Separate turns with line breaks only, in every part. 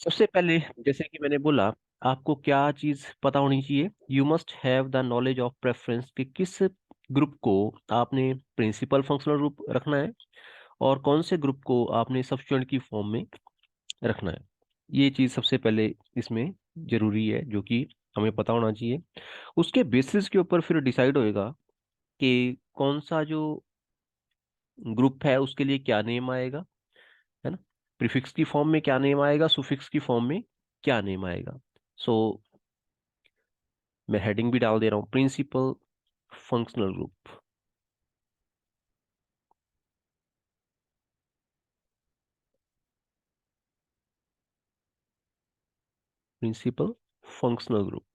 सबसे पहले, जैसे कि मैंने बोला, आपको क्या चीज पता होनी चाहिए। You must have the knowledge of preference कि किस ग्रुप को आपने प्रिंसिपल फंक्शनल ग्रुप रखना है और कौन से ग्रुप को आपने सब्स्टिट्यूएंट की फॉर्म में रखना है। ये चीज सबसे पहले इसमें जरूरी है, जो कि हमें पता होना चाहिए। उसके बेसिस के ऊपर फिर डिसाइड होएगा कि कौन सा जो ग्रुप है उसके लिए क्या नेम आएगा, है ना। प्रीफिक्स की फॉर्म में क्या नेम आएगा, सुफिक्स की फॉर्म में क्या नेम आएगा। सो मैं हेडिंग भी डाल दे रहा हूँ, principal functional group. Principal functional group.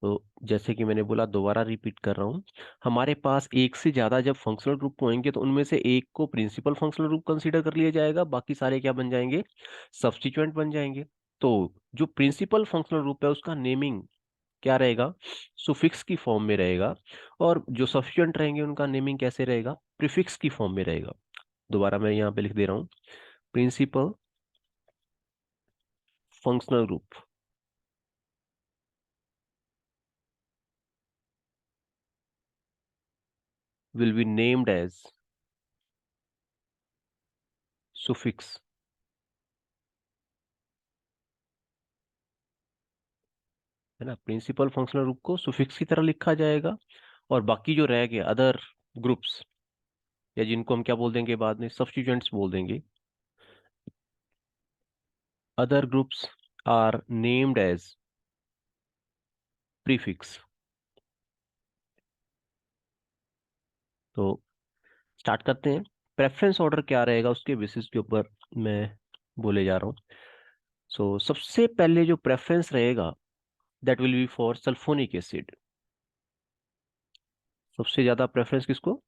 तो जैसे कि मैंने बोला, दोबारा रिपीट कर रहा हूँ, हमारे पास एक से ज्यादा जब फंक्शनल ग्रुप होंगे तो उनमें से एक को प्रिंसिपल फंक्शनल ग्रुप कंसीडर कर लिया जाएगा, बाकी सारे क्या बन जाएंगे, सब्स्टिट्यूएंट बन जाएंगे। तो जो प्रिंसिपल फंक्शनल ग्रुप है उसका नेमिंग क्या रहेगा, सुफिक्स की फॉर्म में रहेगा। और जो सब्स्टिट्यूएंट रहेंगे उनका नेमिंग कैसे रहेगा, प्रीफिक्स की फॉर्म में रहेगा। दोबारा मैं यहाँ पे लिख दे रहा हूँ, principal functional group will be named as suffix, है ना। प्रिंसिपल फंक्शनल ग्रुप को सुफिक्स की तरह लिखा जाएगा, और बाकी जो रह गए अदर ग्रुप्स, या जिनको हम क्या बोल देंगे बाद में, सब्स्टिट्यूएंट्स बोल देंगे, other groups are named as prefix. तो स्टार्ट करते हैं। प्रेफरेंस ऑर्डर क्या रहेगा उसके बेसिस के ऊपर मैं बोले जा रहा हूँ। सो सबसे पहले जो प्रेफरेंस रहेगा, that will be for sulphonic acid. सबसे ज्यादा प्रेफरेंस किसको,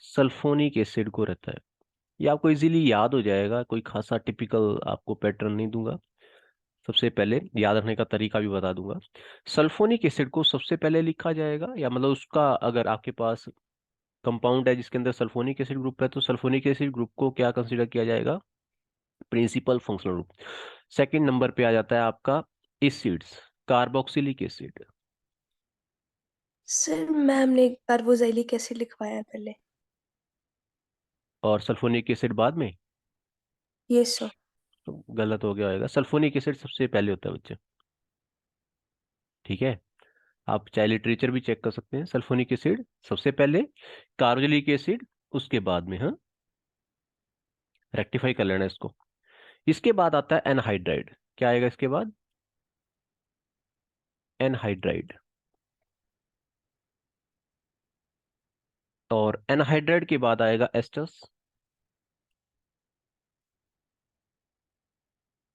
सल्फोनिक एसिड को रहता है। ये आपको इजीली याद हो जाएगा, कोई खासा टिपिकल आपको पैटर्न नहीं दूंगा। सबसे पहले याद रखने का तरीका भी बता दूंगा। सल्फोनिक एसिड को सबसे पहले लिखा जाएगा, या मतलब उसका अगर आपके पास कंपाउंड है जिसके अंदर सल्फोनिक एसिड ग्रुप है, तो सल्फोनिक एसिड ग्रुप को क्या कंसीडर किया जाएगा, principal functional group. Second number पे आ जाता है आपका acids, carboxylic acid.
Sir ma'am ने कार्बोक्सिलिक एसिड लिखवाया है पहले।
और सल्फोनिक एसिड बाद में।
Yes sir.
तो गलत हो गया होगा, सल्फोनिक एसिड सबसे पहले होता है बच्चे। ठीक है, आप चाहे लिटरेचर भी चेक कर सकते हैं, सल्फोनिक एसिड सबसे पहले, कार्बोक्सिलिक एसिड उसके बाद में। हाँ, रेक्टिफाई कर लेना इसको। इसके बाद आता है एनहाइड्राइड। क्या आएगा इसके बाद, एनहाइड्राइड। और एनहाइड्राइड के बाद आएगा एस्टर्स।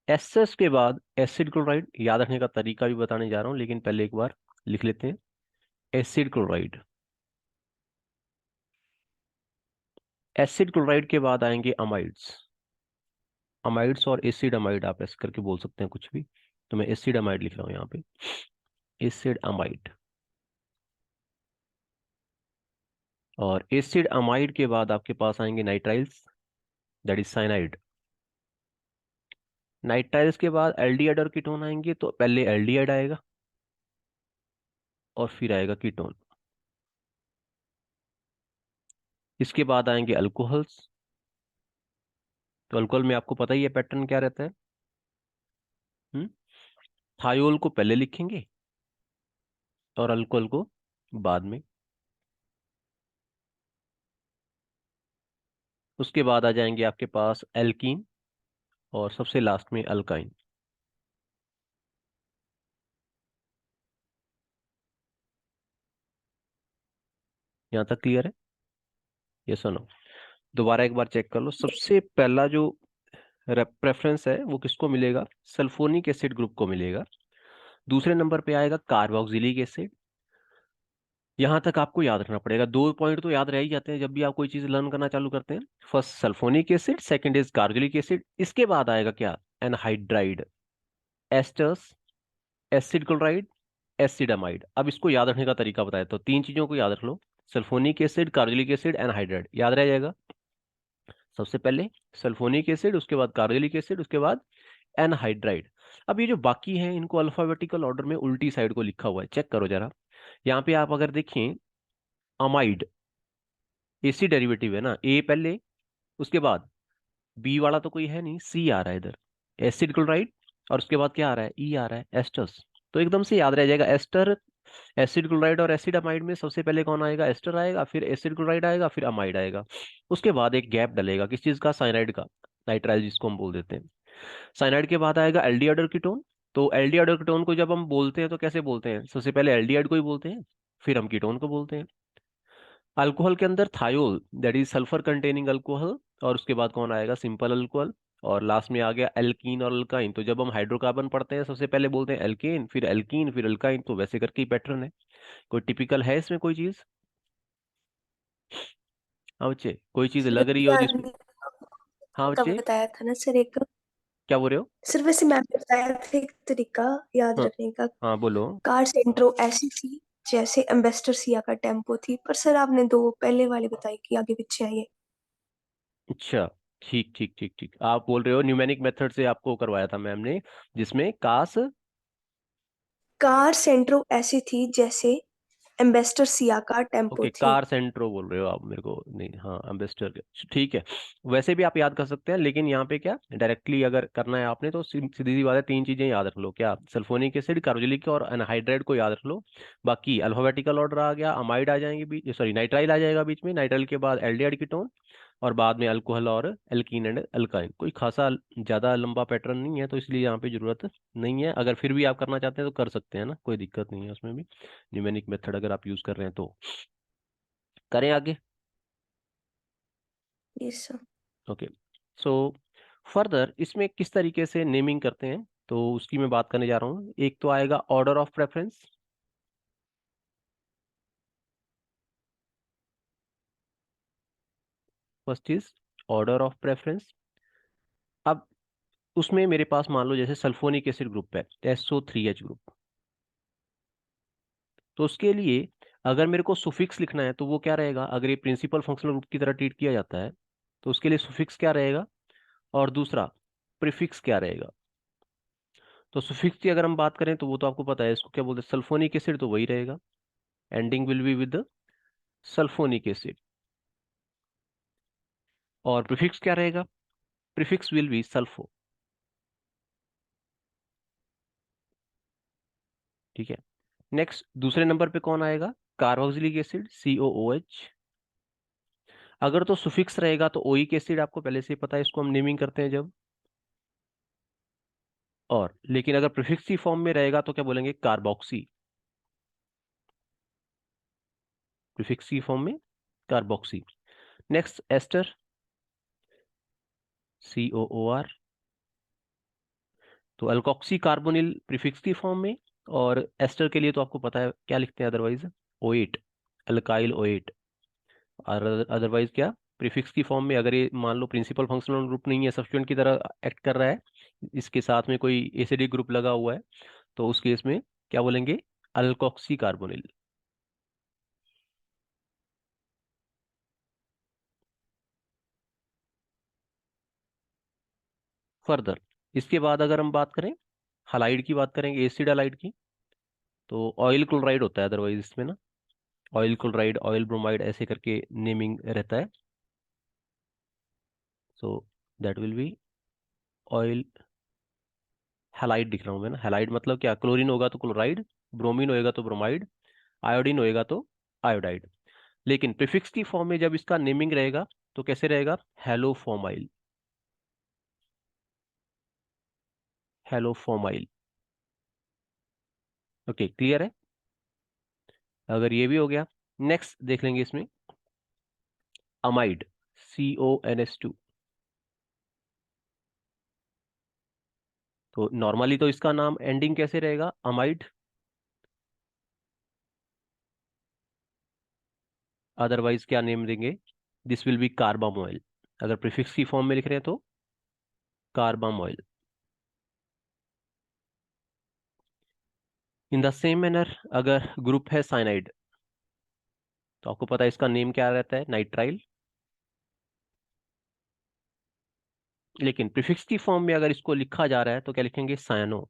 एस्टर्स के बाद एसिड क्लोराइड। याद रखने का तरीका भी बताने जा रहा हूं, लेकिन पहले एक बार लिख लेते हैं, एसिड क्लोराइड। एसिड क्लोराइड के बाद आएंगे अमाइड्स। अमाइड्स और एसिड अमाइड आप ऐसे करके बोल सकते हैं कुछ भी, तो मैं एसिड अमाइड लिख रहा हूं यहाँ पे, एसिड अमाइड। और एसिड अमाइड के बाद आपके पास आएंगे nitriles, that is cyanide. Nitriles के बाद एल्डिहाइड और कीटोन आएंगे, तो पहले एल्डिहाइड आएगा और फिर आएगा कीटोन। इसके बाद आएंगे अल्कोहल्स। तो अल्कोहल में आपको पता ही है पैटर्न क्या रहता है। हम्म, थायोल को पहले लिखेंगे और अल्कोहल को बाद में। उसके बाद आ जाएंगे आपके पास एल्कीन, और सबसे लास्ट में अल्काइन। यहाँ तक क्लियर है, ये सुनो। दोबारा एक बार चेक कर लो,
यस।
सबसे पहला जो प्रेफरेंस है वो किसको मिलेगा, सल्फोनिक एसिड ग्रुप को मिलेगा। दूसरे नंबर पे आएगा कार्बोक्सिलिक एसिड। यहां तक आपको याद रखना पड़ेगा, दो पॉइंट तो याद रह ही जाते हैं जब भी आप कोई चीज लर्न करना चालू करते हैं। First sulphonic acid, second is carboxylic acid. इसके बाद आएगा क्या, anhydride, asters, acid chloride, acid amide. अब इसको याद रखने का तरीका बताया, तो तीन चीजों को याद रख लो, sulphonic acid, carboxylic acid, anhydride, याद रह जाएगा। सबसे पहले सल्फोनिक एसिड, उसके बाद कार्बोक्सिलिक एसिड, उसके बाद एनहाइड्राइड। अब ये जो बाकी हैं इनको अल्फाबेटिकल ऑर्डर में उल्टी साइड को लिखा हुआ है, चेक करो जरा। यहाँ पे आप अगर देखें, अमाइड एसिड डेरिवेटिव है ना, ए पहले, उसके बाद बी वाला तो कोई है नहीं, सी आ रहा है इधर, एसिड क्लोराइड, और उसके बाद क्या आ रहा है, ई आ रहा है, एस्टर्स। तो एकदम से याद रह जाएगा, एस्टर, एसिड क्लोराइड और एसिड अमाइड में सबसे पहले कौन आएगा, एस्टर आएगा, फिर एसिड क्लोराइड आएगा, फिर अमाइड आएगा। उसके बाद एक गैप डलेगा किस चीज का, साइनाइड का, नाइट्राइल जिसको हम बोल देते हैं। साइनाइड के बाद आएगा एल्डिहाइड कीटोन। तो एल्डिहाइड कीटोन को जब हम बोलते हैं तो कैसे बोलते हैं, सबसे पहले एल्डिहाइड को ही बोलते हैं, फिर हम कीटोन को बोलते हैं। अल्कोहल के अंदर thiol, that is sulphur containing alcohol, और उसके बाद कौन आएगा, सिंपल अल्कोहल, और लास्ट में आ गया एल्कीन और अल्काइन। तो जब हम हाइड्रोकार्बन पढ़ते हैं सबसे पहले बोलते हैं एल्केन, फिर एल्कीन, फिर अल्काइन, तो वैसे करके ही पैटर्न है। कोई टिपिकल है इसमें कोई चीज? हाँ बच्चे, कोई चीज
सर
लग रही हो
याद
जिसमें?
नहीं,
हाँ
का
बच्चे,
बताया था ना सर एक।
क्या बोल रहे हो?
सर वैसे मैम ने बताया था एक तरीका याद
हाँ।
रखने का।
हाँ बोलो।
कार सेंट्रो ऐसी थी जैसे एम्बेसडर सिया का टेम्पो थी, पर सर आपने दो पहले वाले बताए कि आगे पीछे है ये।
अच्छा, ठीक ठीक ठीक ठीक, आप बोल रहे हो न्यूमेरिक मेथड से आपको करवाया था मैम ने, जिसमें कास।
कार सेंट्रो ऐसी थी जैसे एम्बेसडर सिया का टेम्पो
ओके,
थी।
कार सेंट्रो बोल रहे हो आप मेरे को, नहीं हाँ, एम्बेसडर के, ठीक है। वैसे भी आप याद कर सकते हैं, लेकिन यहाँ पे क्या डायरेक्टली अगर करना है आपने तो सीधी सी बात है, तीन चीजें याद रख लो, क्या, सल्फोनिक एसिड, कार्बोक्सिलिक और एनहाइड्राइड को याद रख लो। बाकी अल्फाबेटिकल ऑर्डर आ गया, अमाइड आ जाएंगे बीच, सॉरी नाइट्राइल आ जाएगा बीच में, नाइट्राइल के बाद एल्डिहाइड कीटोन, और बाद में अल्कोहल और एल्कीन एंड अल्काइन। कोई खासा ज्यादा लंबा पैटर्न नहीं है, तो इसलिए यहाँ पे जरूरत नहीं है। अगर फिर भी आप करना चाहते हैं तो कर सकते हैं ना, कोई दिक्कत नहीं है उसमें भी, न्यूमेरिक मेथड अगर आप यूज कर रहे हैं तो। करें आगे?
Yes sir.
Okay, so further इसमें किस तरीके से नेमिंग करते हैं, तो उसकी मैं बात करने जा रहा हूँ। एक तो आएगा order of preference, first is order of preference. अब उसमें मेरे पास मान लो जैसे सल्फोनिक एसिड ग्रुप है, SO3H ग्रुप, तो उसके लिए अगर मेरे को सुफिक्स लिखना है तो वो क्या रहेगा, अगर ये प्रिंसिपल फंक्शनल ग्रुप की तरह ट्रीट किया जाता है तो उसके लिए सुफिक्स क्या रहेगा, और दूसरा प्रीफिक्स क्या रहेगा। तो सुफिक्स की अगर हम बात करें तो वो तो आपको पता है, इसको क्या बोलते हैं, सल्फोनिक एसिड, तो वही रहेगा, ending will be with sulphonic acid. और प्रीफिक्स क्या रहेगा, प्रीफिक्स विल बी सल्फो। ठीक है। नेक्स्ट दूसरे नंबर पे कौन आएगा, कार्बोक्सिलिक एसिड, COOH। अगर तो सुफिक्स रहेगा तो ओइक एसिड, आपको पहले से ही पता है, इसको हम नेमिंग करते हैं जब। और लेकिन अगर प्रीफिक्स की फॉर्म में रहेगा तो क्या बोलेंगे, कार्बोक्सी, प्रीफिक्स की फॉर्म में कार्बोक्सी। Next ester, COOR। तो अल्कोक्सी कार्बोनिल प्रीफिक्स की फॉर्म में, और एस्टर के लिए तो आपको पता है क्या लिखते हैं अदरवाइज, O8, अल्काइल O8। और अदरवाइज क्या, प्रीफिक्स की फॉर्म में, अगर ये मान लो प्रिंसिपल फंक्शनल ग्रुप नहीं है, सब्स्टिट्यूएंट की तरह एक्ट कर रहा है, इसके साथ में कोई एसिडिक ग्रुप लगा हुआ है, तो उस केस में क्या बोलेंगे, अल्कोक्सी कार्बोनिल। फर्दर इसके बाद अगर हम बात करें हलाइड की, बात करेंगे एसिड हलाइड की, तो ऑयल क्लोराइड होता है अदरवाइज इसमें ना, ऑयल क्लोराइड, ऑयल ब्रोमाइड, ऐसे करके नेमिंग रहता है। So that will be oil halide, दिख रहा हूँ मैं ना, हैलाइड मतलब क्या, क्लोरीन होगा तो क्लोराइड, ब्रोमीन होएगा तो ब्रोमाइड, आयोडीन होएगा तो आयोडाइड। लेकिन प्रीफिक्स की फॉर्म में जब इसका नेमिंग रहेगा तो कैसे रहेगा, हेलोफोमाइल, हेलोफोमाइल। ओके, क्लियर है? अगर ये भी हो गया, नेक्स्ट देख लेंगे इसमें अमाइड, CONS2। तो नॉर्मली तो इसका नाम एंडिंग कैसे रहेगा, अमाइड, अदरवाइज क्या नेम देंगे, this will be carbamoyl. अगर प्रीफिक्स की फॉर्म में लिख रहे हैं तो carbamoyl. In the same manner अगर ग्रुप है साइनाइड, तो आपको पता है इसका नेम क्या रहता है, नाइट्राइल। लेकिन प्रीफिक्स की फॉर्म में अगर इसको लिखा जा रहा है तो क्या लिखेंगे? सायनो।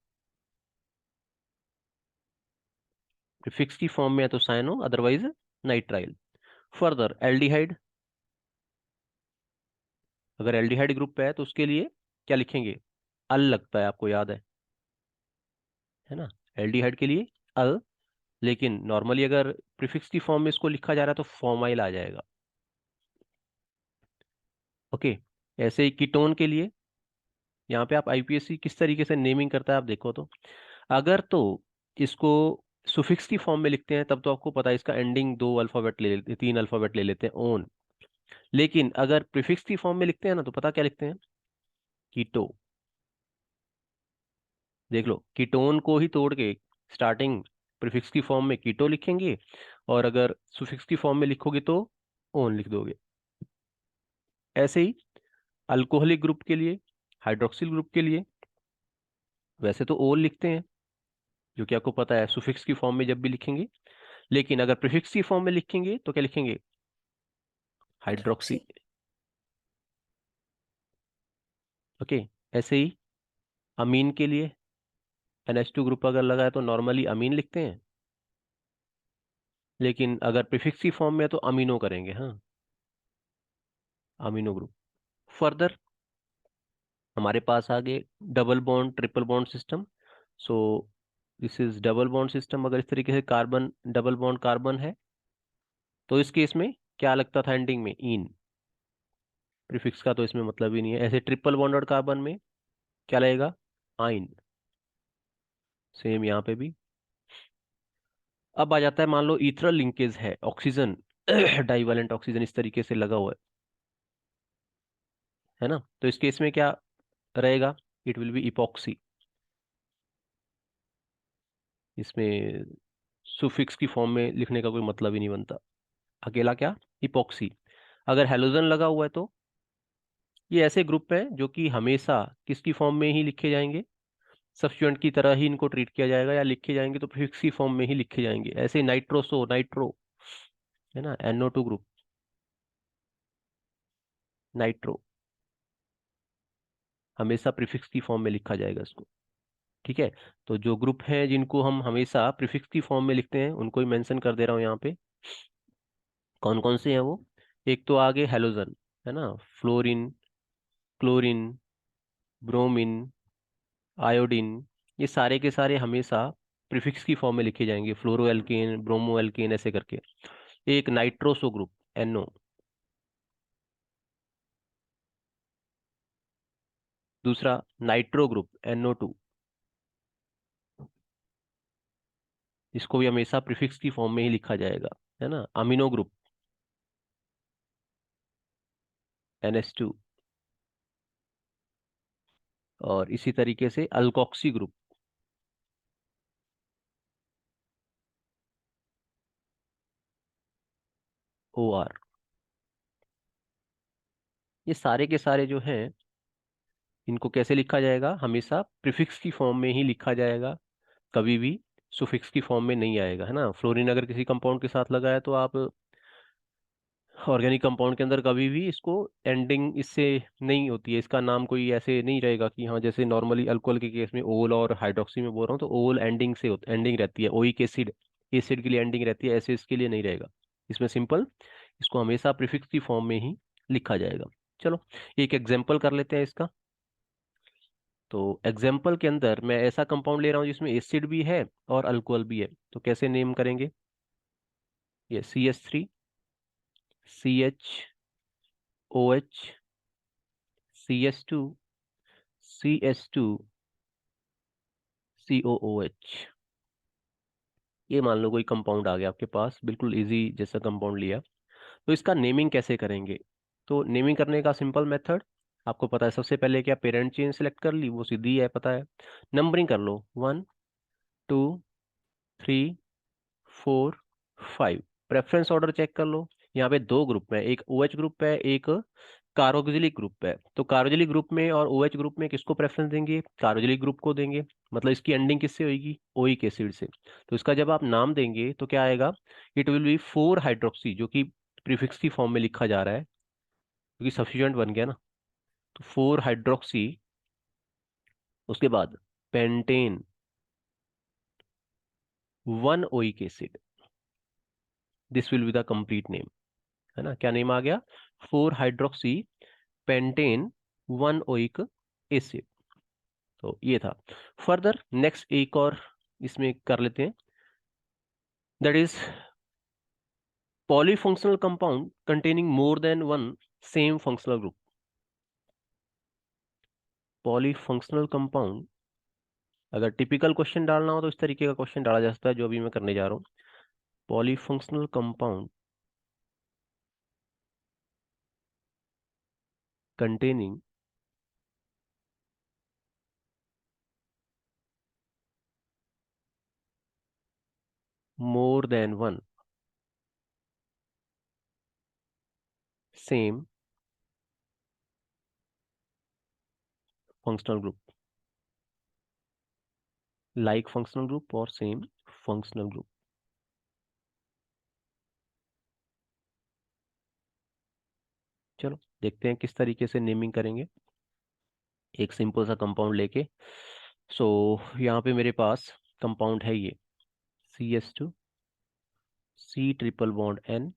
प्रीफिक्स की फॉर्म में है तो सायनो, अदरवाइज नाइट्राइल। फर्दर एल्डिहाइड, अगर एल्डिहाइड ग्रुप पे है तो उसके लिए क्या लिखेंगे? अल लगता है, आपको याद है ना? एल्डिहाइड के लिए अल। लेकिन नॉर्मली अगर प्रीफिक्स की फॉर्म में इसको लिखा जा रहा है तो फॉर्माइल आ जाएगा। ओके। ऐसे ही कीटोन के लिए, यहाँ पे आप आईपीएससी किस तरीके से नेमिंग करता है आप देखो तो, अगर तो इसको सुफिक्स की फॉर्म में लिखते हैं तब तो आपको पता है इसका एंडिंग दो अल्फाबेट ले लेते, तीन अल्फाबेट ले लेते हैं, ओन। लेकिन अगर प्रीफिक्स की फॉर्म में लिखते हैं ना तो पता क्या लिखते हैं? कीटो। देख लो, कीटोन को ही तोड़ के स्टार्टिंग प्रीफिक्स की फॉर्म में कीटो लिखेंगे, और अगर सुफिक्स की फॉर्म में लिखोगे तो ओन लिख दोगे। ऐसे ही अल्कोहलिक ग्रुप के लिए, हाइड्रोक्सिल ग्रुप के लिए वैसे तो ओल लिखते हैं, जो कि आपको पता है सुफिक्स की फॉर्म में जब भी लिखेंगे। लेकिन अगर प्रीफिक्स की फॉर्म में लिखेंगे तो क्या लिखेंगे? हाइड्रोक्सी।
हाइड्रोक्सी।
ओके। ऐसे ही अमीन के लिए NH2 ग्रुप अगर लगा है तो नॉर्मली अमीन लिखते हैं, लेकिन अगर प्रीफिक्स की फॉर्म में है तो अमीनो करेंगे, हाँ, अमीनो ग्रुप। फर्दर हमारे पास आगे double bond triple bond system. So this is double bond system. अगर इस तरीके से कार्बन, डबल बॉन्ड कार्बन है तो इस केस में क्या लगता था एंडिंग में? इन। प्रीफिक्स का तो इसमें मतलब ही नहीं है। ऐसे ट्रिपल बॉन्डेड कार्बन में क्या लगेगा? आइन। सेम यहाँ पे भी। अब आ जाता है, मान लो ईथरल लिंकेज है, ऑक्सीजन डाइवेलेंट ऑक्सीजन इस तरीके से लगा हुआ है ना? तो इस केस में क्या रहेगा? It will B epoxy. इसमें सुफिक्स की फॉर्म में लिखने का कोई मतलब ही नहीं बनता। अकेला क्या? इपॉक्सी। अगर हेलोजन लगा हुआ है तो ये ऐसे ग्रुप हैं जो कि हमेशा किसकी फॉर्म में ही लिखे जाएंगे? सब्स्टिट्यूएंट की तरह ही इनको ट्रीट किया जाएगा, या लिखे जाएंगे तो फिक्स की फॉर्म में ही लिखे जाएंगे। ऐसे नाइट्रोसो, नाइट्रो है ना, NO2 ग्रुप, नाइट्रो, हमेशा प्रीफिक्स की फॉर्म में लिखा जाएगा इसको। ठीक है। तो जो ग्रुप हैं जिनको हम हमेशा प्रीफिक्स की फॉर्म में लिखते हैं उनको ही मेंशन कर दे रहा हूँ यहाँ पे। कौन कौन से हैं वो? एक तो आगे हेलोजन है ना, फ्लोरीन, क्लोरीन, ब्रोमीन, आयोडीन, ये सारे के सारे हमेशा प्रीफिक्स की फॉर्म में लिखे जाएंगे, फ्लोरो एल्केन, ब्रोमो एल्केन, ऐसे करके। एक नाइट्रोसो ग्रुप, NO। दूसरा नाइट्रो ग्रुप, NO2, इसको भी हमेशा प्रीफिक्स की फॉर्म में ही लिखा जाएगा, है ना। Amino group, NH2। और इसी तरीके से अल्कोक्सी ग्रुप, OR। ये सारे के सारे जो हैं इनको कैसे लिखा जाएगा? हमेशा प्रीफिक्स की फॉर्म में ही लिखा जाएगा, कभी भी सुफिक्स की फॉर्म में नहीं आएगा, है ना। फ्लोरीन अगर किसी कंपाउंड के साथ लगा है तो आप ऑर्गेनिक कंपाउंड के अंदर कभी भी इसको एंडिंग इससे नहीं होती है, इसका नाम कोई ऐसे नहीं रहेगा कि हाँ, जैसे नॉर्मली अल्कोहल के केस में ओल और हाइड्रोक्सी में बोल रहा हूँ तो ओल एंडिंग से एंडिंग रहती है, ओइक एसिड, एसिड के लिए एंडिंग रहती है, ऐसे इसके लिए नहीं रहेगा। इसमें सिंपल इसको हमेशा प्रीफिक्स की फॉर्म में ही लिखा जाएगा। चलो एक एग्जाम्पल कर लेते हैं इसका। तो एग्जाम्पल के अंदर मैं ऐसा कंपाउंड ले रहा हूँ जिसमें एसिड भी है और अल्कोहल भी है, तो कैसे नेम करेंगे? ये CH3, CHOH, CS2, CS2, COOH। ये मान लो कोई कंपाउंड आ गया आपके पास, बिल्कुल इजी जैसा कंपाउंड लिया। तो इसका नेमिंग कैसे करेंगे? तो नेमिंग करने का सिंपल मेथड आपको पता है। सबसे पहले क्या, पेरेंट चेन सेलेक्ट कर ली, वो सीधी है, पता है। नंबरिंग कर लो, 1 2 3 4 5। प्रेफरेंस ऑर्डर चेक कर लो। यहाँ पे दो ग्रुप है, एक OH ग्रुप है, एक कार्बोक्सिलिक ग्रुप है। तो कार्बोक्सिलिक ग्रुप में और OH ग्रुप में किसको प्रेफरेंस देंगे? कार्बोक्सिलिक ग्रुप को देंगे। मतलब इसकी एंडिंग किससे होगी? ओइक एसिड से। तो इसका जब आप नाम देंगे तो क्या आएगा? इट विल बी 4 हाइड्रोक्सी, जो कि प्रीफिक्स की फॉर्म में लिखा जा रहा है क्योंकि सफिशिएंट बन गया ना। तो 4 हाइड्रोक्सी, उसके बाद pentane 1 oic acid, this will be the complete name, है ना। क्या नेम आ गया? 4 हाइड्रोक्सी पेंटेन 1 ओइक एसिड। तो ये था। फर्दर नेक्स्ट एक और इसमें कर लेते हैं, that is polyfunctional compound containing more than one same functional group. Polyfunctional compound, अगर टिपिकल क्वेश्चन डालना हो तो इस तरीके का क्वेश्चन डाला जा सकता है जो अभी मैं करने जा रहा हूँ। Polyfunctional compound containing more than one same functional group, like functional group और सेम फंक्शनल ग्रुप। चलो देखते हैं किस तरीके से नेमिंग करेंगे एक सिंपल सा कंपाउंड लेके। सो यहाँ पे मेरे पास कंपाउंड है ये CH2 C triple bond N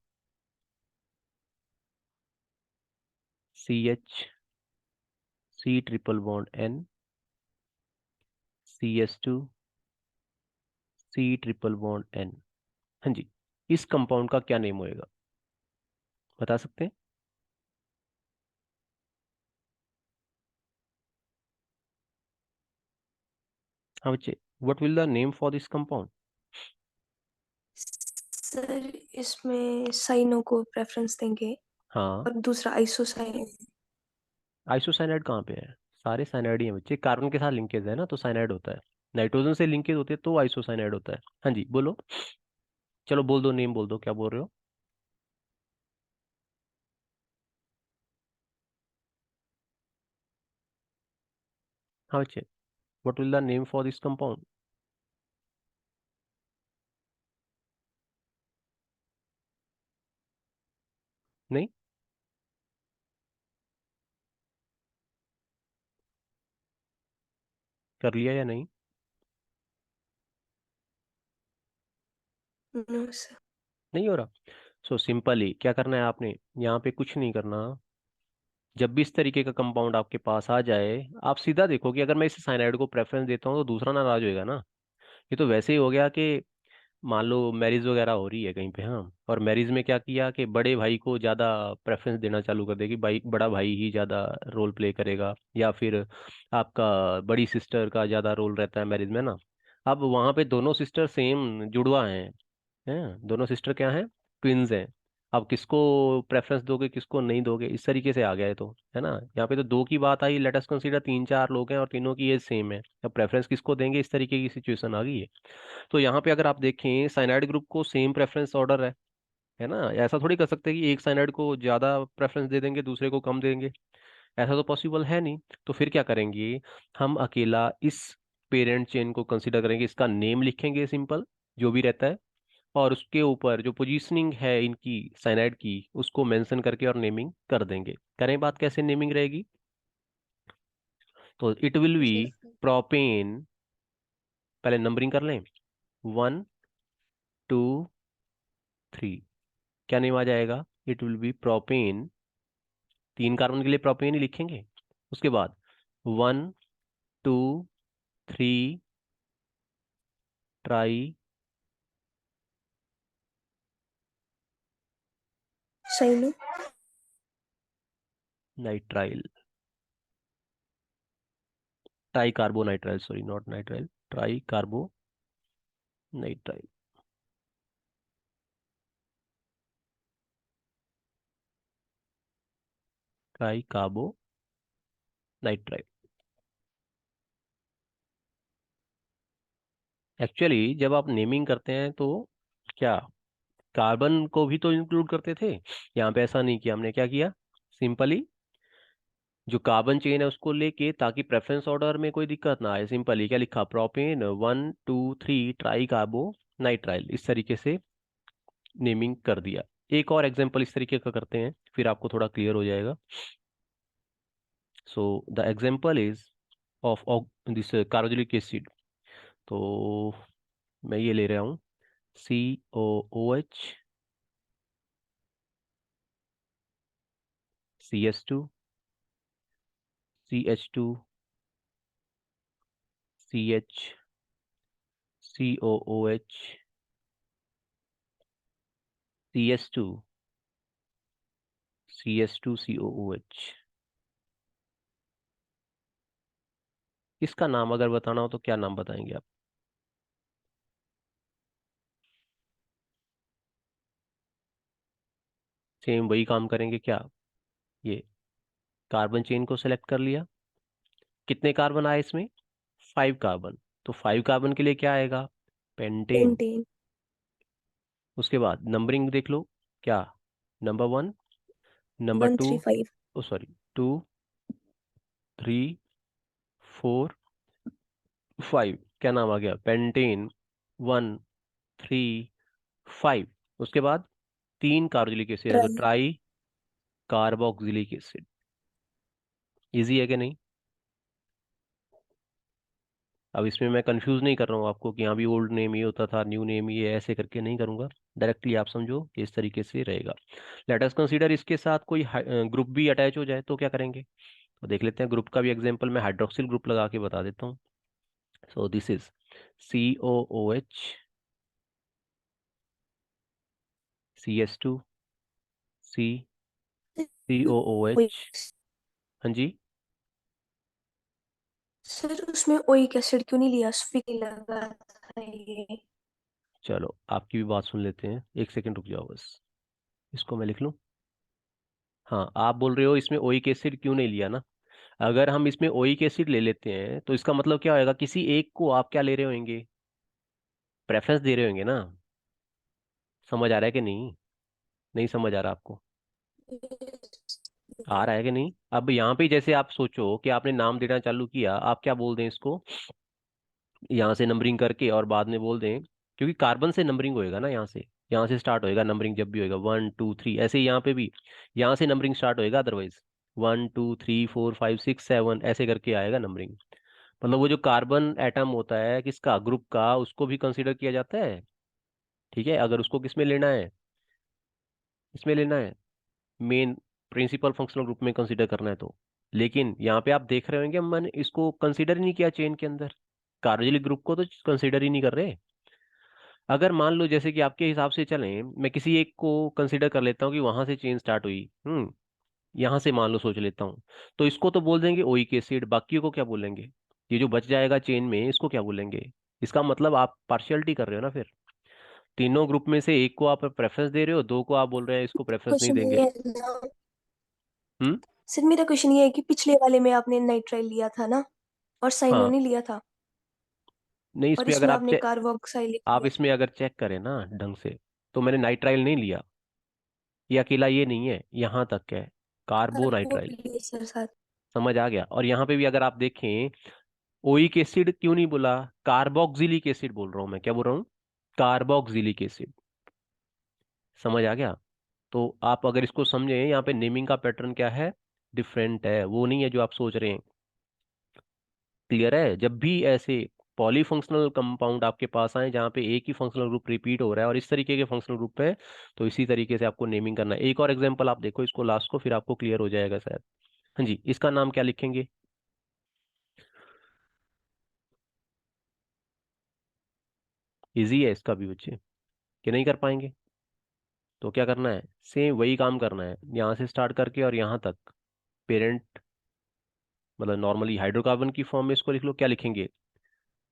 CH C triple bond N CH2 C triple bond N। हाँ जी, इस कंपाउंड का क्या नेम होएगा, बता सकते हैं? हाँ बच्चे, what will the name for this compound?
Sir इसमें साइनो को प्रेफरेंस देंगे
हाँ,
और दूसरा आइसोसाइन।
आइसोसाइनाइड कहाँ पे है? सारे साइनाइड ही हैं बच्चे, कार्बन के साथ लिंकेज है ना तो साइनाइड होता है। नाइट्रोजन से लिंकेज होती है तो आइसोसाइनाइड होता है। हाँ जी बोलो, चलो बोल दो, नेम बोल दो, क्या बोल रहे हो? हाँ बच्चे, what will the name for this compound? नहीं, कर लिया या नहीं?
No sir.
नहीं हो रहा? सो सिंपली क्या करना है आपने, यहाँ पे कुछ नहीं करना। जब भी इस तरीके का कंपाउंड आपके पास आ जाए, आप सीधा देखो कि अगर मैं इस साइनाइड को प्रेफरेंस देता हूँ तो दूसरा नाराज होएगा ना। ये तो वैसे ही हो गया कि मान लो मैरिज वगैरह हो रही है कहीं पे, हाँ, और मैरिज में क्या किया कि बड़े भाई को ज्यादा प्रेफरेंस देना चालू कर देगी, भाई बड़ा भाई ही ज्यादा रोल प्ले करेगा, या फिर आपका बड़ी सिस्टर का ज्यादा रोल रहता है मैरिज में ना। अब वहां पे दोनों सिस्टर सेम जुड़वा हैं दोनों सिस्टर क्या हैं, ट्विंस हैं। अब किसको प्रेफरेंस दोगे किसको नहीं दोगे, इस तरीके से आ गया है तो, है ना। यहाँ पे तो दो की बात आई, लेट अस कंसीडर 3-4 लोग हैं और तीनों की एज सेम है, अब प्रेफरेंस किसको देंगे, इस तरीके की सिचुएशन आ गई है। तो यहाँ पे अगर आप देखें साइनाइड ग्रुप को सेम प्रेफरेंस ऑर्डर है ना। ऐसा थोड़ी कर सकते कि एक साइनाइड को ज्यादा प्रेफरेंस दे देंगे दूसरे को कम देंगे, ऐसा तो पॉसिबल है नहीं। तो फिर क्या करेंगे, हम अकेला इस पेरेंट चेन को कंसीडर करेंगे, इसका नेम लिखेंगे सिंपल जो भी रहता है, और उसके ऊपर जो पोजीशनिंग है इनकी साइनाइड की उसको मेंशन करके और नेमिंग कर देंगे। करें बात कैसे नेमिंग रहेगी, तो it will be
G
propane, पहले नंबरिंग कर लें, 1 2 3, क्या नेम आ जाएगा, it will be propane, 3 carbon के लिए प्रोपेन ही लिखेंगे। उसके बाद 1 2 3 tri
cyano.
Nitrile, tri carbo nitrile, sorry not nitrile, tri carbo nitrile, tri carbo nitrile. Actually जब आप नेमिंग करते हैं तो क्या कार्बन को भी तो इंक्लूड करते थे, यहाँ पे ऐसा नहीं किया, हमने क्या किया, सिंपली जो कार्बन चेन है उसको लेके, ताकि प्रेफरेंस ऑर्डर में कोई दिक्कत ना आए, सिंपली क्या लिखा, प्रोपेन 1 2 3 ट्राई कार्बो नाइट्राइल, इस तरीके से नेमिंग कर दिया। एक और एग्जांपल इस तरीके का करते हैं फिर आपको थोड़ा क्लियर हो जाएगा। So the example is of this carboxylic acid. तो मैं ये ले रहा हूँ COOH, CS2, CH2, CH, COOH, CS2, CS2, COOH। इसका नाम अगर बताना हो तो क्या नाम बताएंगे आप? सेम वही काम करेंगे क्या? ये कार्बन चेन को सेलेक्ट कर लिया। कितने कार्बन आए इसमें? 5 कार्बन। तो 5 कार्बन के लिए क्या आएगा? पेंटेन।
पेंटेन।
उसके बाद नंबरिंग देख लो। क्या? Number 1, number 2,
135।
ओ सॉरी, 2, 3, 4, 5। क्या नाम आ गया? पेंटेन 1, 3, 5। उसके बाद 3 कार्बोक्सिलिक एसिड है तो
try.
Try carboxylic acid. Easy है कि नहीं? अब इसमें मैं कंफ्यूज नहीं कर रहा हूँ आपको कि यहाँ भी ओल्ड नेम ये होता था, न्यू नेम ये ऐसे करके नहीं करूंगा। डायरेक्टली आप समझो कि इस तरीके से रहेगा। लेट अस कंसीडर इसके साथ कोई ग्रुप भी अटैच हो जाए तो क्या करेंगे? तो देख लेते हैं ग्रुप का भी एग्जांपल। मैं हाइड्रोक्सिल ग्रुप लगा के बता देता हूँ। So this is COOH, CS2, C,
oic.
COOH। हाँ जी।
सर उसमें ओइक एसिड क्यों नहीं लिया, स्फिक लगा था ये।
चलो आपकी भी बात सुन लेते हैं, एक सेकंड रुक जाओ बस। इसको मैं लिख लूँ। हाँ, आप बोल रहे हो इसमें ओइक एसिड क्यों नहीं लिया ना। अगर हम इसमें ओइक एसिड ले लेते हैं तो इसका मतलब क्या होएगा? किसी एक को आप क्या ले रहे होंगे? प्रेफरेंस दे रहे होंगे ना। समझ आ रहा है कि नहीं? नहीं समझ आ रहा आपको? आ रहा है कि नहीं? अब यहाँ पे जैसे आप सोचो कि आपने नाम देना चालू किया, आप क्या बोल दें इसको? यहाँ से नंबरिंग करके और बाद में बोल दें, क्योंकि कार्बन से नंबरिंग होएगा ना, यहाँ से स्टार्ट होएगा नंबरिंग जब भी होएगा 1 2 3, ऐसे ही यहाँ पे भी यहाँ से नंबरिंग स्टार्ट होएगा। अदरवाइज 1 2 3 4 5 6 7 ऐसे करके आएगा नंबरिंग। मतलब वो जो कार्बन एटम होता है किसका, ग्रुप का, उसको भी कंसिडर किया जाता है। ठीक है, अगर उसको किस में लेना है? इसमें लेना है, मेन प्रिंसिपल फंक्शनल ग्रुप में कंसिडर करना है तो। लेकिन यहाँ पे आप देख रहे होंगे मैंने इसको कंसिडर ही नहीं किया चेन के अंदर। कार्बोनिलिक ग्रुप को तो कंसिडर ही नहीं कर रहे। अगर मान लो जैसे कि आपके हिसाब से चलें, मैं किसी एक को कंसिडर कर लेता हूँ कि वहां से चेन स्टार्ट हुई। यहाँ से मान लो सोच लेता हूँ। तो इसको तो बोल देंगे ओइक एसिड, बाकी को क्या बोलेंगे? ये जो बच जाएगा चेन में इसको क्या बोलेंगे? इसका मतलब आप पार्शियलिटी कर रहे हो ना फिर। तीनों ग्रुप में से एक को आप प्रेफरेंस दे रहे हो, दो को आप बोल रहे हैं इसको प्रेफरेंस नहीं
क्वेश्चन
देंगे।
ये है ना,
हम्म।
सर मेरा क्वेश्चन ये है कि पिछले वाले में आपने नाइट्राइल लिया था ना, और
हाँ।
साइनोनी लिया था,
नहीं,
और
इसमें अगर
इसमें आपने कार्बोक्साइलिक
आप
लिया था।
इसमें अगर चेक करें ना ढंग से, तो मैंने नाइट्राइल नहीं लिया। ये अकेला ये नहीं है, यहाँ तक है
कार्बो
कार्बोनाइट्राइल।
लिए सर साथ।
समझ आ गया? और यहाँ पे भी अगर आप देखें, ओइक एसिड क्यों नहीं बोला? कार्बोक्सिलिक एसिड बोल रहा हूँ मैं। क्या बोल रहा हूँ? Carboxylic acid. समझ आ गया? तो आप अगर इसको समझें, यहाँ पे नेमिंग का पैटर्न क्या है? डिफरेंट है, वो नहीं है जो आप सोच रहे हैं। क्लियर है? जब भी ऐसे पॉलीफंक्शनल कंपाउंड आपके पास आए जहाँ पे एक ही फंक्शनल ग्रुप रिपीट हो रहा है और इस तरीके के फंक्शनल ग्रुप है, तो इसी तरीके से आपको नेमिंग करना है। एक और एग्जांपल आप देखो इसको लास्ट को, फिर आपको क्लियर हो जाएगा शायद। हाँ जी, इसका नाम क्या लिखेंगे? इजी है इसका भी बच्चे, कि नहीं कर पाएंगे? तो क्या करना है? सेम वही काम करना है, यहाँ से स्टार्ट करके और यहाँ तक। पेरेंट, मतलब नॉर्मली हाइड्रोकार्बन की फॉर्म में इसको लिख लो। क्या लिखेंगे?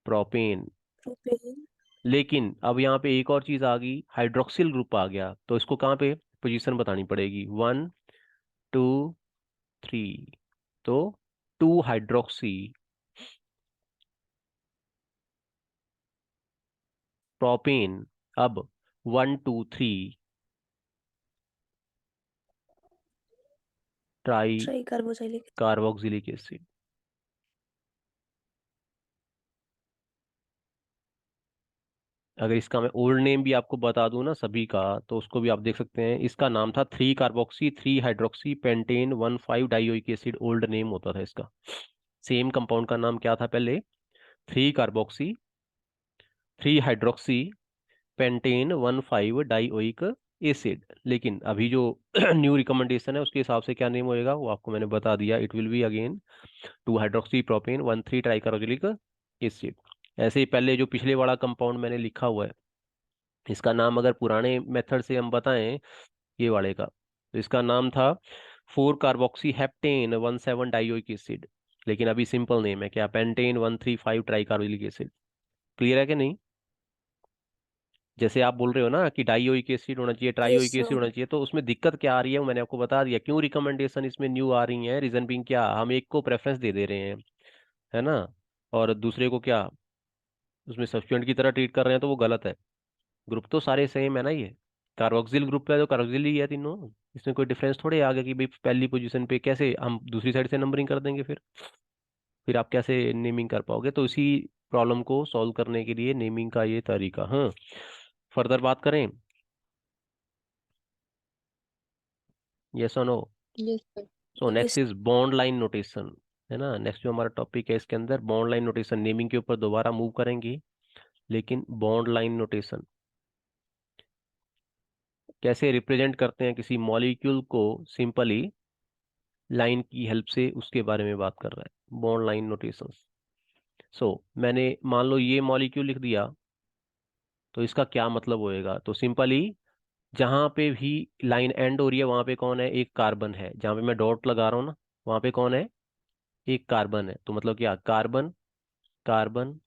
प्रोपेन।
प्रोपेन।
लेकिन अब यहाँ पे एक और चीज आ गई, हाइड्रोक्सिल ग्रुप आ गया, तो इसको कहाँ पे पोजीशन बतानी पड़ेगी? 1 2 3। तो 2 हाइड्रोक्सी प्रोपेन। अब 1 2 3 tri
tri carboxylic.
Carboxylic acid. अगर इसका मैं ओल्ड नेम भी आपको बता दूं ना सभी का, तो उसको भी आप देख सकते हैं। इसका नाम था 3 कार्बोक्सी 3 हाइड्रोक्सी पेंटेन 1,5-डाइओइक एसिड, ओल्ड नेम होता था इसका। सेम कंपाउंड का नाम क्या था पहले? 3 कार्बोक्सी 3 हाइड्रोक्सी पेंटेन 1,5-डाइओइक एसिड। लेकिन अभी जो न्यू रिकमेंडेशन है उसके हिसाब से क्या नेम होएगा वो आपको मैंने बता दिया। It will be again 2 hydroxy propane 1,3 tricarboxylic acid. ऐसे ही पहले जो पिछले वाला कंपाउंड मैंने लिखा हुआ है, इसका नाम अगर पुराने मेथड से हम बताएं, ये वाले का, तो इसका नाम था 4 कार्बोक्सी हेप्टेन 1,7-डाइओइक एसिड। लेकिन अभी सिंपल नेम है क्या? Pentane 1,3,5 tricarboxylic acid. क्लियर है कि नहीं? जैसे आप बोल रहे हो ना कि डाइओइक एसिड होना चाहिए,
यस
ट्राइओइक एसिड
सर।
होना चाहिए, तो उसमें दिक्कत क्या आ रही है वो मैंने आपको बता दिया। क्यों रिकमेंडेशन इसमें न्यू आ रही है? रीजन बीइंग क्या, हम एक को प्रेफरेंस दे रहे हैं, है ना, और दूसरे को क्या उसमें सब्स्टिट्यूएंट की तरह ट्रीट कर रहे हैं, तो वो गलत है। ग्रुप तो सारे सेम है ना, ये कार्बोक्सिल ग्रुप है तो कार्बोक्सिल ही है तीनों। इसमें कोई डिफरेंस थोड़ी आ गया कि भाई पहली पोजीशन पे कैसे हम दूसरी साइड से नंबरिंग कर देंगे, फिर आप कैसे नेमिंग कर पाओगे? तो इसी प्रॉब्लम को सॉल्व करने के लिए नेमिंग का ये तरीका। हाँ, फर्दर बात करें? यस और no?
Yes sir.
So next
yes.
Is bond line notation, है ना। नेक्स्ट जो हमारा टॉपिक है इसके अंदर बॉन्ड लाइन नोटेशन। नेमिंग के ऊपर दोबारा मूव करेंगे, लेकिन बॉन्ड लाइन नोटेशन कैसे रिप्रेजेंट करते हैं किसी मॉलिक्यूल को, सिंपली लाइन की हेल्प से, उसके बारे में बात कर रहा है बॉन्ड लाइन नोटेशंस। सो मैंने मान लो ये मॉलिक्यूल लिख दिया, तो इसका क्या मतलब होएगा? तो सिंपली जहां पे भी लाइन एंड हो रही है वहां पे कौन है? एक कार्बन है। जहां पे मैं डॉट लगा रहा हूँ ना, वहां पे कौन है? एक कार्बन है। तो मतलब क्या? Carbon, carbon,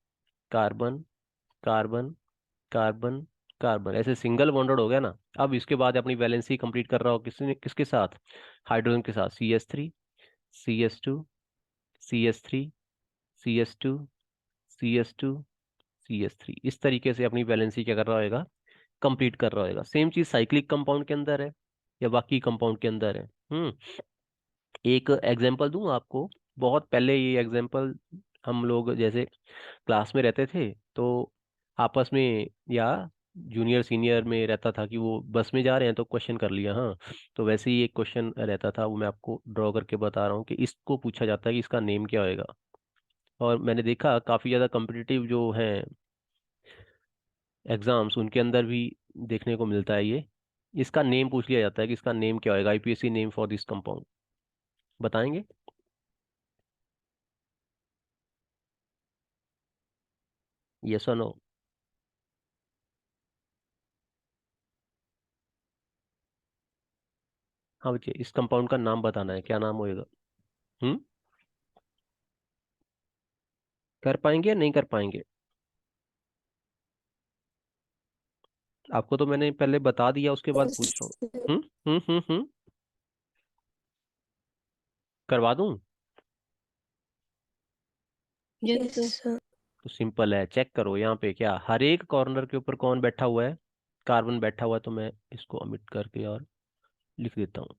carbon, carbon, carbon, carbon, ऐसे सिंगल बॉन्डेड हो गया ना। अब इसके बाद अपनी वैलेंसी कंप्लीट कर रहा हो किसने, किसके साथ? हाइड्रोजन के साथ। CH3, CS2, CS3, CS2, CS2, CS3, इस तरीके से अपनी वैलेंसी क्या कर रहा होगा? कंप्लीट कर रहा होगा। सेम चीज साइक्लिक कंपाउंड के अंदर है या बाकी कंपाउंड के अंदर है? एक एग्जांपल दूं आपको। बहुत पहले ये एग्जांपल हम लोग जैसे क्लास में रहते थे, तो आपस में या जूनियर सीनियर में रहता था कि वो बस में जा रहे हैं तो क्वेश्चन कर लिया। हाँ, तो वैसे ही एक क्वेश्चन रहता था, वो मैं आपको ड्रॉ करके बता रहा हूँ कि इसको पूछा जाता है कि इसका नेम क्या होएगा। और मैंने देखा काफ़ी ज़्यादा कम्पिटिटिव जो हैं एग्जाम्स, उनके अंदर भी देखने को मिलता है ये। इसका नेम पूछ लिया जाता है कि इसका नेम क्या होएगा, IPSC name for this compound. बताएंगे? यस और नो? हाँ बच्चे, इस कंपाउंड का नाम बताना है, क्या नाम होएगा? हम्म, कर पाएंगे या नहीं कर पाएंगे? आपको तो मैंने पहले बता दिया, उसके बाद
यस
पूछ रहा हूँ।
सर।
करवा दूं?
Yes
yes
sir.
सर।
तो सिंपल है, चेक करो यहाँ पे क्या हर एक कॉर्नर के ऊपर कौन बैठा हुआ है? कार्बन बैठा हुआ है। तो मैं इसको ओमिट करके और लिख देता हूँ।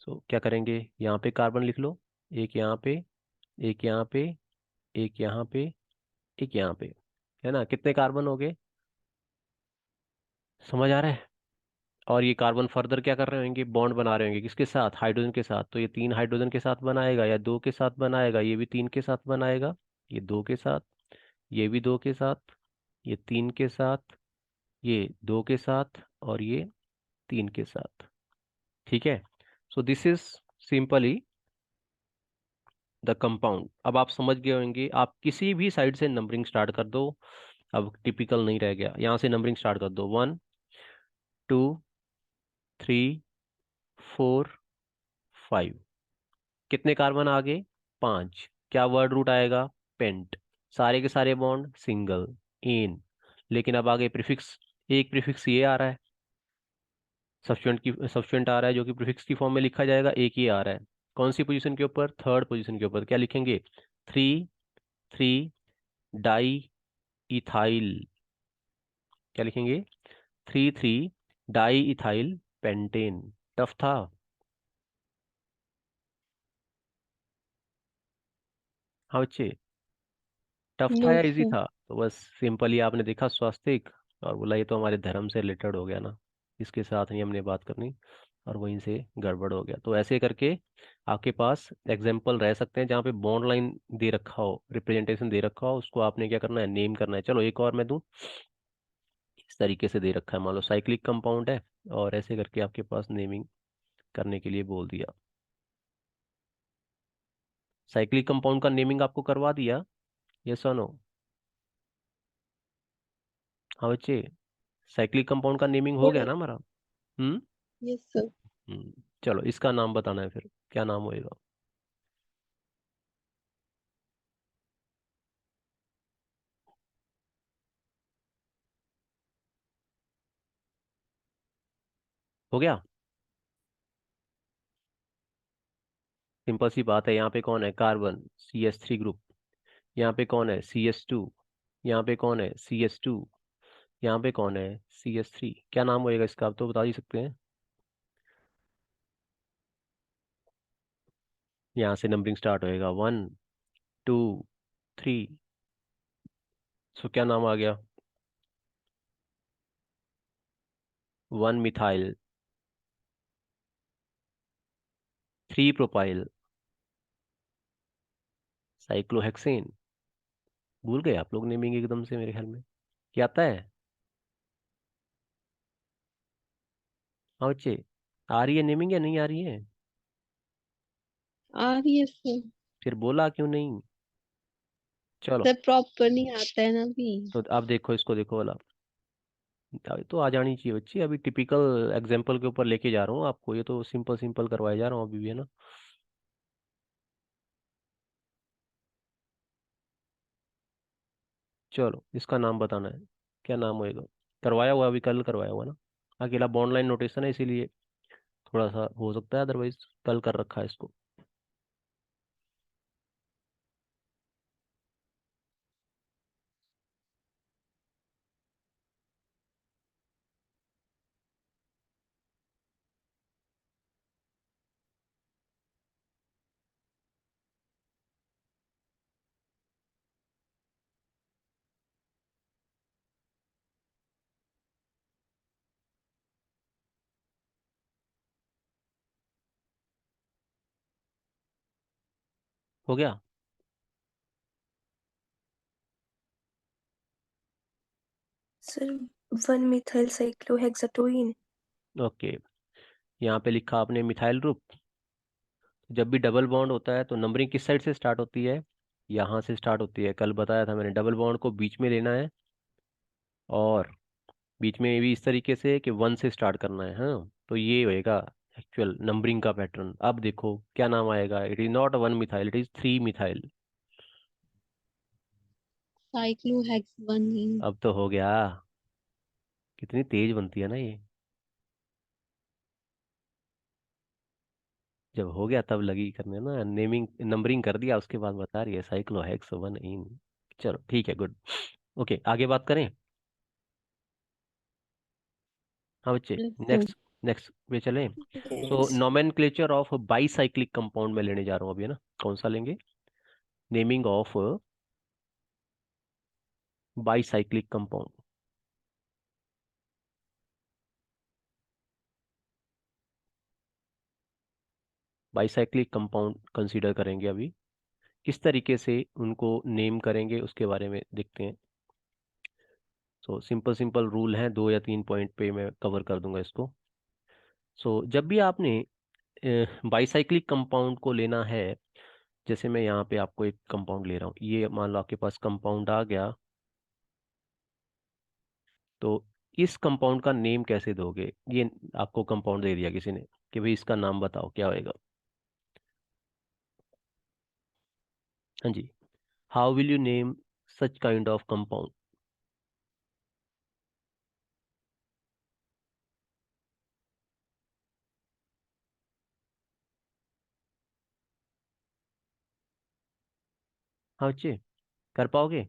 सो क्या करेंगे? यहाँ पे कार्बन लिख लो, एक यहाँ पे, एक यहाँ पे, एक यहाँ पे, एक यहाँ पे, है ना। कितने कार्बन हो गए? समझ आ रहा है? और ये कार्बन फर्दर क्या कर रहे होंगे? बॉन्ड बना रहे होंगे किसके साथ? हाइड्रोजन के साथ। तो ये 3 हाइड्रोजन के साथ बनाएगा या 2 के साथ बनाएगा? ये भी 3 के साथ बनाएगा, ये 2 के साथ, ये भी 2 के साथ, ये 3 के साथ, ये 2 के साथ, और ये 3 के साथ। ठीक है। So this is simply the compound. अब आप समझ गए होंगे। आप किसी भी साइड से नंबरिंग स्टार्ट कर दो, अब टिपिकल नहीं रह गया। यहाँ से नंबरिंग स्टार्ट कर दो, 1, 2, 3, 4, 5। कितने कार्बन आ गए? 5। क्या वर्ड रूट आएगा? पेंट। सारे के सारे बॉन्ड सिंगल, इन। लेकिन अब आगे प्रीफिक्स, एक प्रीफिक्स ये आ रहा है, सब्स्टिट्यूएंट आ रहा है जो कि प्रीफिक्स की फॉर्म में लिखा जाएगा। एक ये आ रहा है कौन सी पोजीशन के ऊपर? थर्ड पोजीशन के ऊपर। क्या लिखेंगे? 3,3-डाई इथाइल। क्या लिखेंगे? 3,3-डाई इथाइल पेंटेन। टफ था? हाँ बच्चे, टफ था
नो
या इजी
सर।
था? तो बस सिंपली आपने देखा स्वास्तिक और बोला ये तो हमारे धर्म से रिलेटेड हो गया ना, इसके साथ नहीं हमने बात करनी, और वहीं से गड़बड़ हो गया। तो ऐसे करके आपके पास एग्जाम्पल रह सकते हैं जहाँ पे बॉन्ड लाइन दे रखा हो, रिप्रेजेंटेशन दे रखा हो, उसको आपने क्या करना है, नेम करना है। चलो एक और मैं दूं, इस तरीके से दे रखा है, मान लो साइक्लिक कंपाउंड है, और ऐसे करके आपके पास नेमिंग करने के लिए बोल दिया। साइक्लिक कंपाउंड का नेमिंग आपको करवा दिया, यस और नो? हाँ बच्चे, साइक्लिक कंपाउंड का नेमिंग हो गया ना हमारा? हम्म।
Yes sir.
चलो इसका नाम बताना है फिर, क्या नाम होएगा? हो गया? सिंपल सी बात है, यहाँ पे कौन है, कार्बन, CH3 ग्रुप। यहाँ पे कौन है, CS2। यहाँ पे कौन है, CS2। यहाँ पे कौन है, CS3। क्या नाम होएगा इसका, आप तो बता ही सकते हैं। यहाँ से नंबरिंग स्टार्ट होएगा, 1 2 3। सो क्या नाम आ गया, 1 मिथाइल, 3 प्रोपाइल, साइक्लोहेक्सेन। भूल गए आप लोग नेमिंग एकदम से मेरे ख्याल में, क्या आता है? हाँ बच्चे, आ रही है नेमिंग या नहीं आ रही है?
आ रही है सर।
फिर बोला क्यों नहीं? चलो,
सर प्रॉपर नहीं आता है ना अभी।
तो आप देखो इसको, देखो वाला, अभी तो आ जानी चाहिए बच्ची, अभी टिपिकल एग्जाम्पल के ऊपर लेके जा रहा हूँ आपको, ये तो सिंपल सिंपल करवाया जा रहा हूँ अभी भी, है ना। चलो इसका नाम बताना है, क्या नाम होएगा? करवाया हुआ, अभी कल करवाया हुआ ना, अकेला बॉन्ड लाइन नोटेशन है इसीलिए थोड़ा सा हो सकता है, अदरवाइज कल कर रखा है इसको। हो गया?
Sir 1 methyl साइक्लोहेक्साटोइन।
ओके, यहाँ पे लिखा आपने मिथाइल ग्रुप। जब भी डबल बॉन्ड होता है तो नंबरिंग किस साइड से स्टार्ट होती है, यहाँ से स्टार्ट होती है, कल बताया था मैंने, डबल बॉन्ड को बीच में लेना है, और बीच में भी इस तरीके से कि 1 से स्टार्ट करना है, हाँ। तो ये होएगा एक्चुअल नंबरिंग का पैटर्न। अब देखो क्या नाम आएगा, it is not 1 methyl, it is 3 methyl.
साइक्लोहेक्स 1।
अब तो हो गया, कितनी तेज बनती है ना ये, जब हो गया तब लगी करने ना, नेमिंग नंबरिंग कर दिया उसके बाद बता रही है साइक्लोहेक्स 1 इन। चलो ठीक है, गुड। ओके आगे बात करें। हाँ बच्चे,
यस सर।
नेक्स्ट, नेक्स्ट पे चलें। So
yes
nomenclature of bicyclic compound में लेने जा रहा हूँ अभी, है ना। कौन सा लेंगे, naming of bicyclic compound. Bicyclic compound consider करेंगे अभी, किस तरीके से उनको नेम करेंगे उसके बारे में देखते हैं। सो सिंपल सिंपल रूल हैं, 2 या 3 पॉइंट पे मैं कवर कर दूंगा इसको। सो जब भी आपने बाईसाइक्लिक कंपाउंड को लेना है, जैसे मैं यहाँ पे आपको एक कंपाउंड ले रहा हूँ, ये मान लो आपके पास कंपाउंड आ गया, तो इस कंपाउंड का नेम कैसे दोगे, ये आपको कंपाउंड दे दिया किसी ने कि भाई इसका नाम बताओ क्या होएगा। हाँ जी, how will you name such kind of compound? हाँ बच्चे, कर पाओगे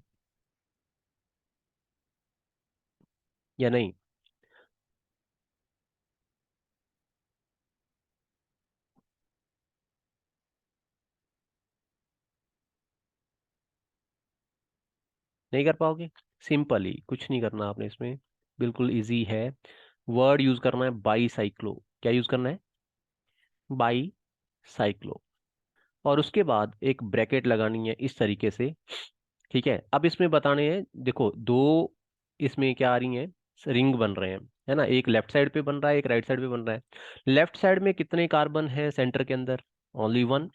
या नहीं? नहीं कर पाओगे? सिंपल ही, कुछ नहीं करना आपने इसमें, बिल्कुल इजी है। वर्ड यूज करना है बाईसाइक्लो। क्या यूज करना है? बाईसाइक्लो। और उसके बाद एक ब्रैकेट लगानी है इस तरीके से। ठीक है, अब इसमें बताने हैं, देखो दो इसमें क्या आ रही हैं, रिंग बन रहे हैं, है ना, एक लेफ्ट साइड पे बन रहा है, एक राइट साइड पे बन रहा है। लेफ्ट साइड में कितने कार्बन है सेंटर के अंदर? Only one.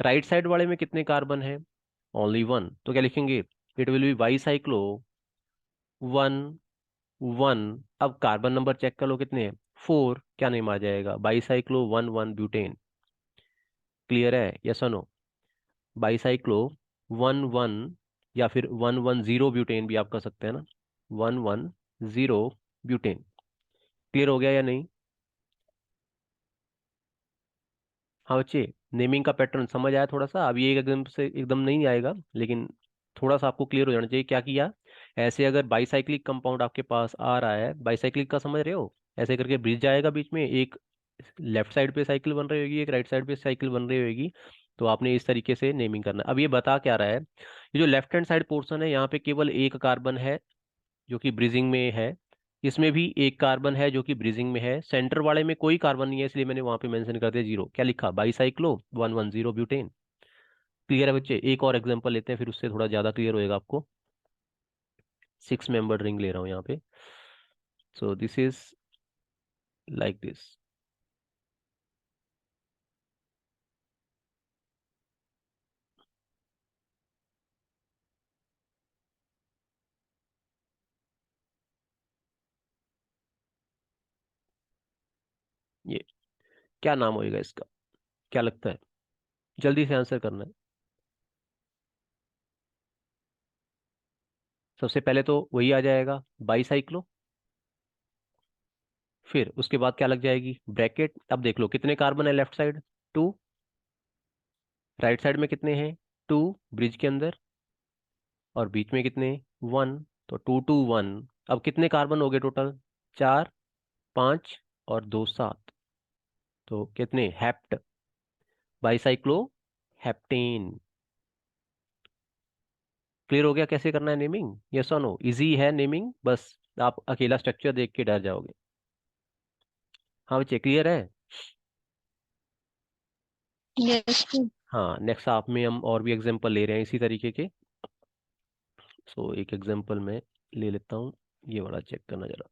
राइट साइड वाले में कितने कार्बन है? Only one. तो क्या लिखेंगे? It will B bicyclo 1 1। अब कार्बन नंबर चेक कर लो कितने हैं, 4। क्या नेम आ जाएगा? Bicyclo 1 1 butane. क्लियर है? यस और नो? बाईसाइक्लो 1 1, या फिर 1 1 0 ब्यूटेन भी आप कर सकते हैं ना, 1 1 0 ब्यूटेन। क्लियर हो गया या नहीं? हाँ बच्चे, नेमिंग का पैटर्न समझ आया थोड़ा सा? अब ये एकदम से एकदम नहीं आएगा, लेकिन थोड़ा सा आपको क्लियर हो जाना चाहिए क्या किया। ऐसे अगर बाईसाइक्लिक कंपाउंड आपके पास आ रहा है, बाईसाइक्लिक का समझ रहे हो, ऐसे करके ब्रिज जाएगा बीच में, एक लेफ्ट साइड पे साइकिल बन रही होगी, एक राइट साइड पे साइकिल बन रही होगी, तो आपने इस तरीके से नेमिंग करना है। अब ये बता क्या रहा है, ये जो लेफ्ट हैंड साइड पोर्शन है, यहाँ पे केवल एक कार्बन है जो कि ब्रिजिंग में है, इसमें भी एक कार्बन है जो कि ब्रिजिंग में है, सेंटर वाले में कोई कार्बन नहीं है, इसलिए मैंने वहां पे मेंशन कर दिया 0। क्या लिखा? Bicyclo 1 1 0 butane. क्लियर है बच्चे? एक और एग्जांपल लेते हैं, फिर उससे थोड़ा ज्यादा क्लियर होएगा आपको। 6 मेंबर रिंग ले रहा हूँ यहाँ पे। So this is like this. ये क्या नाम होएगा इसका? क्या लगता है? जल्दी से आंसर करना है। सबसे पहले तो वही आ जाएगा, बाईसाइक्लो। फिर उसके बाद क्या लग जाएगी? ब्रैकेट। अब देख लो कितने कार्बन है लेफ्ट साइड, 2। राइट साइड में कितने हैं? 2 ब्रिज के अंदर। और बीच में कितने? 1। तो 2 2 1। अब कितने कार्बन हो गए टोटल? 4, 5 और 2 7। तो कितने? Hept, bicyclo heptane. क्लियर हो गया कैसे करना है नेमिंग? यस और नो? इजी है नेमिंग, बस आप अकेला स्ट्रक्चर देख के डर जाओगे। हाँ बच्चे, क्लियर है?
Yes sir.
हाँ, नेक्स्ट आप में हम और भी एग्जांपल ले रहे हैं इसी तरीके के। सो एक एग्जांपल मैं ले लेता हूँ, ये वाला चेक करना जरा।